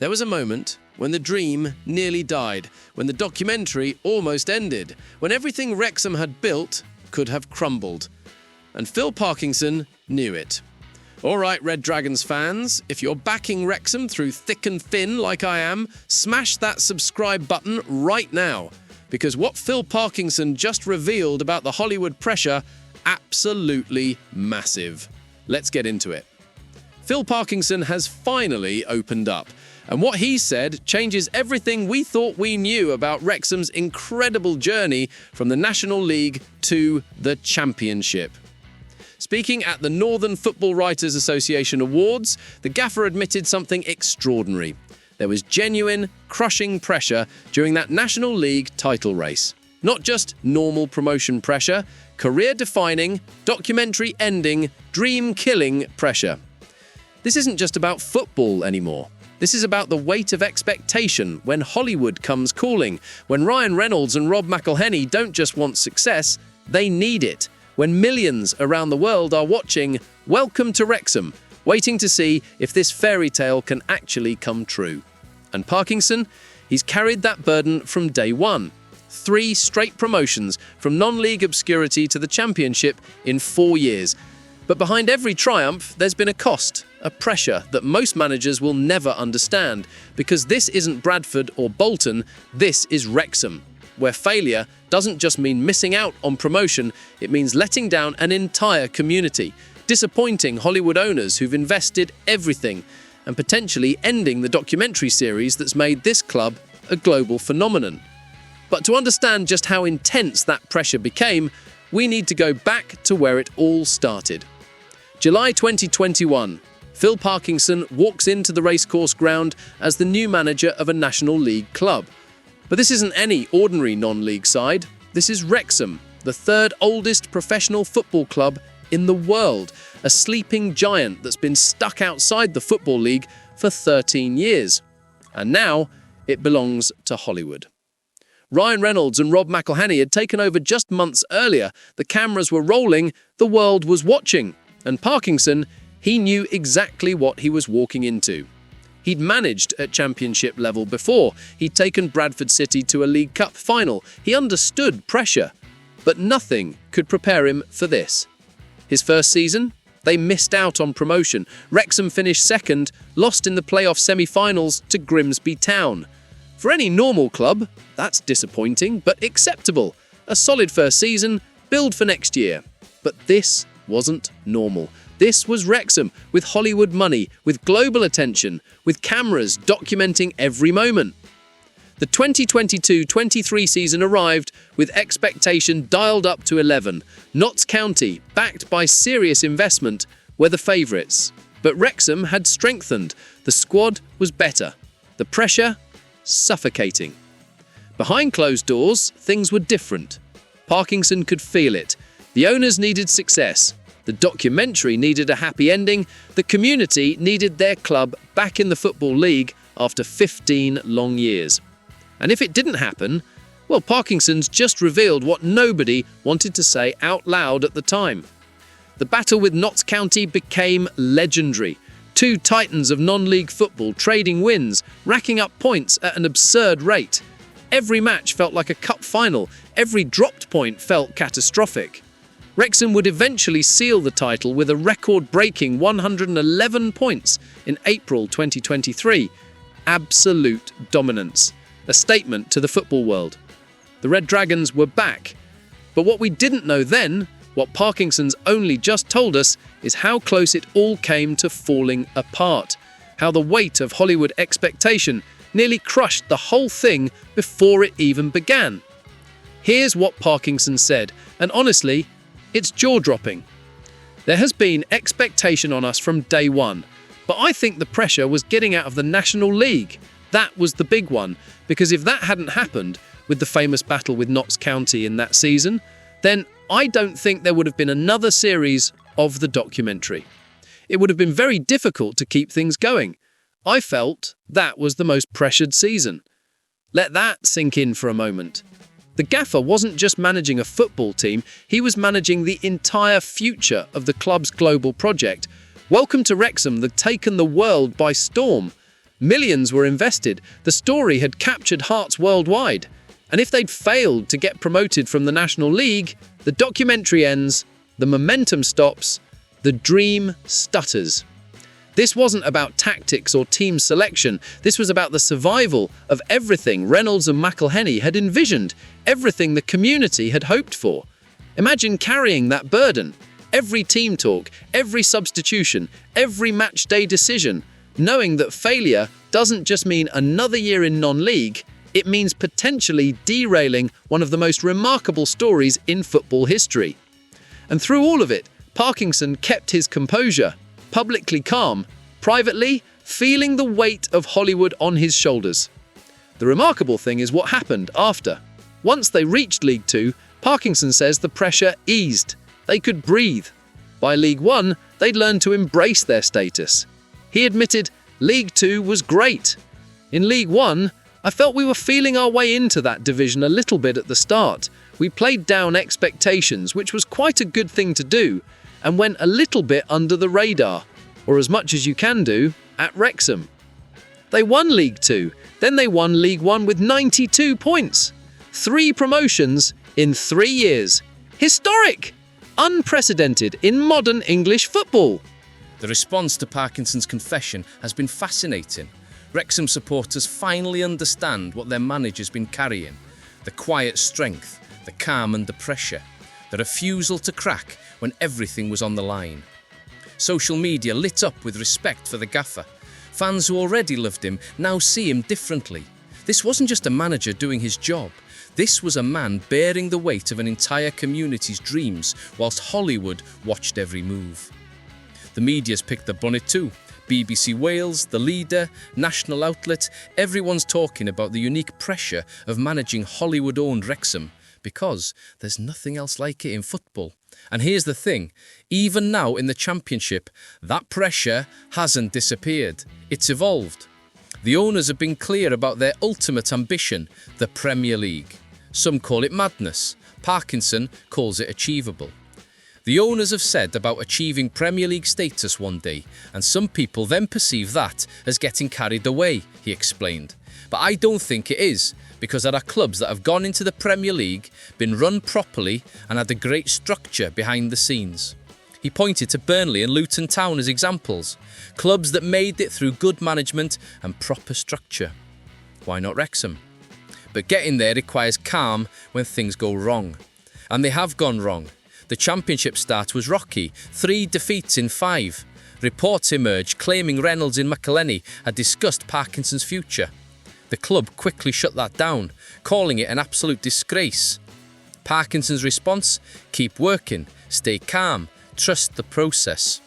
There was a moment when the dream nearly died, when the documentary almost ended, when everything Wrexham had built could have crumbled. And Phil Parkinson knew it. All right, Red Dragons fans, if you're backing Wrexham through thick and thin like I am, smash that subscribe button right now. Because what Phil Parkinson just revealed about the Hollywood pressure, absolutely massive. Let's get into it. Phil Parkinson has finally opened up. And what he said changes everything we thought we knew about Wrexham's incredible journey from the National League to the Championship. Speaking at the Northern Football Writers Association Awards, the gaffer admitted something extraordinary. There was genuine, crushing pressure during that National League title race. Not just normal promotion pressure, career-defining, documentary-ending, dream-killing pressure. This isn't just about football anymore. This is about the weight of expectation when Hollywood comes calling, when Ryan Reynolds and Rob McElhenney don't just want success, they need it. When millions around the world are watching Welcome to Wrexham, waiting to see if this fairy tale can actually come true. And Parkinson, he's carried that burden from day one. 3 straight promotions from non-league obscurity to the Championship in 4 years. But behind every triumph, there's been a cost, a pressure that most managers will never understand, because this isn't Bradford or Bolton, this is Wrexham, where failure doesn't just mean missing out on promotion, it means letting down an entire community, disappointing Hollywood owners who've invested everything, and potentially ending the documentary series that's made this club a global phenomenon. But to understand just how intense that pressure became, we need to go back to where it all started. July 2021, Phil Parkinson walks into the racecourse ground as the new manager of a National League club. But this isn't any ordinary non-league side. This is Wrexham, the 3rd oldest professional football club in the world, a sleeping giant that's been stuck outside the Football League for 13 years. And now it belongs to Hollywood. Ryan Reynolds and Rob McElhenney had taken over just months earlier. The cameras were rolling, the world was watching. And Parkinson, he knew exactly what he was walking into. He'd managed at Championship level before. He'd taken Bradford City to a League Cup final. He understood pressure. But nothing could prepare him for this. His first season, they missed out on promotion. Wrexham finished 2nd, lost in the playoff semi-finals to Grimsby Town. For any normal club, that's disappointing, but acceptable. A solid first season, build for next year. But this wasn't normal. This was Wrexham, with Hollywood money, with global attention, with cameras documenting every moment. The 2022-23 season arrived with expectation dialed up to 11. Notts County, backed by serious investment, were the favourites. But Wrexham had strengthened. The squad was better. The pressure, suffocating. Behind closed doors, things were different. Parkinson could feel it. The owners needed success. The documentary needed a happy ending. The community needed their club back in the Football League after 15 long years. And if it didn't happen, well, Parkinson's just revealed what nobody wanted to say out loud at the time. The battle with Notts County became legendary. 2 titans of non-league football trading wins, racking up points at an absurd rate. Every match felt like a cup final. Every dropped point felt catastrophic. Wrexham would eventually seal the title with a record-breaking 111 points in April 2023. Absolute dominance. A statement to the football world. The Red Dragons were back. But what we didn't know then, what Parkinson's only just told us, is how close it all came to falling apart. How the weight of Hollywood expectation nearly crushed the whole thing before it even began. Here's what Parkinson said, and honestly, it's jaw-dropping. There has been expectation on us from day one, but I think the pressure was getting out of the National League. That was the big one, because if that hadn't happened, with the famous battle with Notts County in that season, then I don't think there would have been another series of the documentary. It would have been very difficult to keep things going. I felt that was the most pressured season. Let that sink in for a moment. The gaffer wasn't just managing a football team, he was managing the entire future of the club's global project. Welcome to Wrexham, that taken the world by storm. Millions were invested. The story had captured hearts worldwide. And if they'd failed to get promoted from the National League, the documentary ends, the momentum stops, the dream stutters. This wasn't about tactics or team selection. This was about the survival of everything Reynolds and McElhenney had envisioned, everything the community had hoped for. Imagine carrying that burden. Every team talk, every substitution, every match day decision, knowing that failure doesn't just mean another year in non-league, it means potentially derailing one of the most remarkable stories in football history. And through all of it, Parkinson kept his composure, publicly calm, privately feeling the weight of Hollywood on his shoulders. The remarkable thing is what happened after. Once they reached League Two, Parkinson says the pressure eased. They could breathe. By League One, they'd learned to embrace their status. He admitted, League Two was great. In League One, I felt we were feeling our way into that division a little bit at the start. We played down expectations, which was quite a good thing to do, and went a little bit under the radar, or as much as you can do, at Wrexham. They won League Two, then they won League One with 92 points. 3 promotions in 3 years. Historic! Unprecedented in modern English football. The response to Parkinson's confession has been fascinating. Wrexham supporters finally understand what their manager's been carrying. The quiet strength, the calm under pressure, the refusal to crack when everything was on the line. Social media lit up with respect for the gaffer. Fans who already loved him now see him differently. This wasn't just a manager doing his job. This was a man bearing the weight of an entire community's dreams whilst Hollywood watched every move. The media's picked up on it too. BBC Wales, The Leader, National Outlet, everyone's talking about the unique pressure of managing Hollywood-owned Wrexham because there's nothing else like it in football. And here's the thing, even now in the Championship, that pressure hasn't disappeared. It's evolved. The owners have been clear about their ultimate ambition, the Premier League. Some call it madness. Parkinson calls it achievable. The owners have said about achieving Premier League status one day, and some people then perceive that as getting carried away, he explained. But I don't think it is, because there are clubs that have gone into the Premier League, been run properly, and had a great structure behind the scenes. He pointed to Burnley and Luton Town as examples, clubs that made it through good management and proper structure. Why not Wrexham? But getting there requires calm when things go wrong. And they have gone wrong. The Championship start was rocky, 3 defeats in 5. Reports emerged claiming Reynolds and McElhenney had discussed Parkinson's future. The club quickly shut that down, calling it an absolute disgrace. Parkinson's response? Keep working, stay calm, trust the process.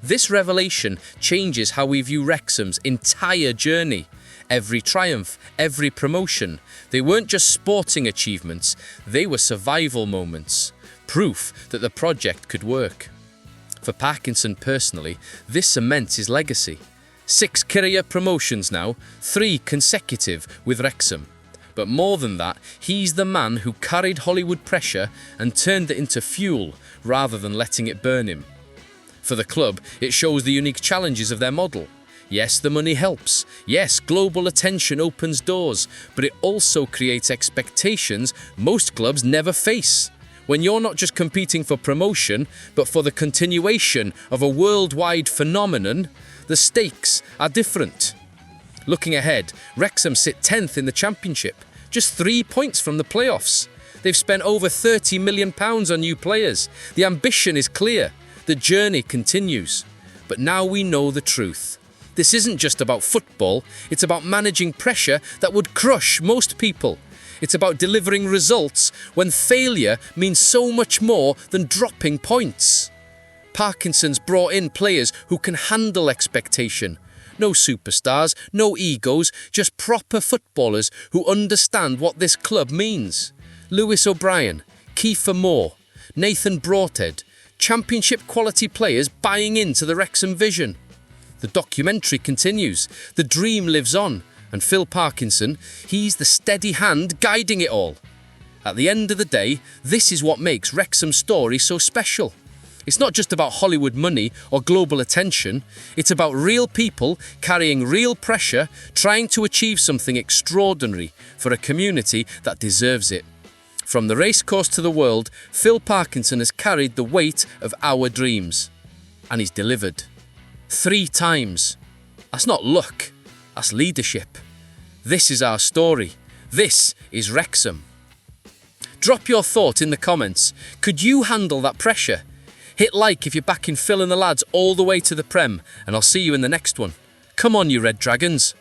This revelation changes how we view Wrexham's entire journey. Every triumph, every promotion. They weren't just sporting achievements, they were survival moments. Proof that the project could work. For Parkinson personally, this cements his legacy. 6 career promotions now, 3 consecutive with Wrexham. But more than that, he's the man who carried Hollywood pressure and turned it into fuel rather than letting it burn him. For the club, it shows the unique challenges of their model. Yes, the money helps. Yes, global attention opens doors, but it also creates expectations most clubs never face. When you're not just competing for promotion, but for the continuation of a worldwide phenomenon, the stakes are different. Looking ahead, Wrexham sit 10th in the Championship, just 3 points from the playoffs. They've spent over £30 million on new players. The ambition is clear. The journey continues. But now we know the truth. This isn't just about football, it's about managing pressure that would crush most people. It's about delivering results when failure means so much more than dropping points. Parkinson's brought in players who can handle expectation. No superstars, no egos, just proper footballers who understand what this club means. Lewis O'Brien, Kiefer Moore, Nathan Broadhead, Championship quality players buying into the Wrexham vision. The documentary continues, the dream lives on, and Phil Parkinson, he's the steady hand guiding it all. At the end of the day, this is what makes Wrexham's story so special. It's not just about Hollywood money or global attention. It's about real people carrying real pressure, trying to achieve something extraordinary for a community that deserves it. From the racecourse to the world, Phil Parkinson has carried the weight of our dreams. And he's delivered. 3 times. That's not luck. That's leadership. This is our story. This is Wrexham. Drop your thought in the comments. Could you handle that pressure? Hit like if you're backing Phil and the lads all the way to the Prem, and I'll see you in the next one. Come on, you Red Dragons.